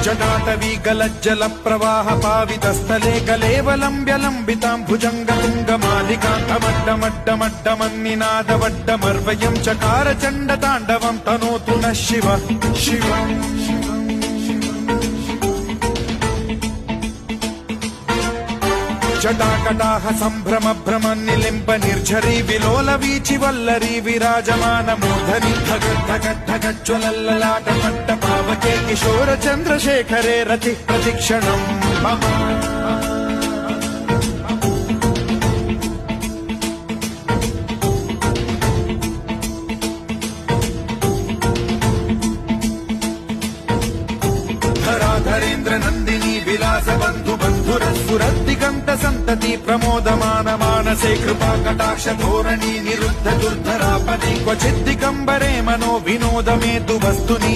जटाटवी गलज्जल प्रवाह पावितस्थले कलेवलम्ब्य लम्बितां भुजङ्गतुङ्गमालिकान्तमड्डमड्डमड्डमन्निनादवड्डमर्वयं चकार चण्डताण्डवं तनोतु नः शिव शिव जटाकटाह सम्भ्रम भ्रम निलिम्ब निर्झरी विलोल वीचि वल्लरी विराजमान मूर्धनि धगद्धगद्धगज्ज्वलल्ललाट पट्ट पावके किशोर चन्द्रशेखरे रति प्रतिक्षणम् मम धराधरेन्द्र नन्दिनी विलास बन्धु बन्धुरस्फुरद्दिगन्त सन्तति प्रमोदमान मानसे कृपा कटाक्ष धोरणी निरुद्ध दुर्धरापदि क्वचिद्दिगम्बरे मनो विनोद मे तु वस्तुनि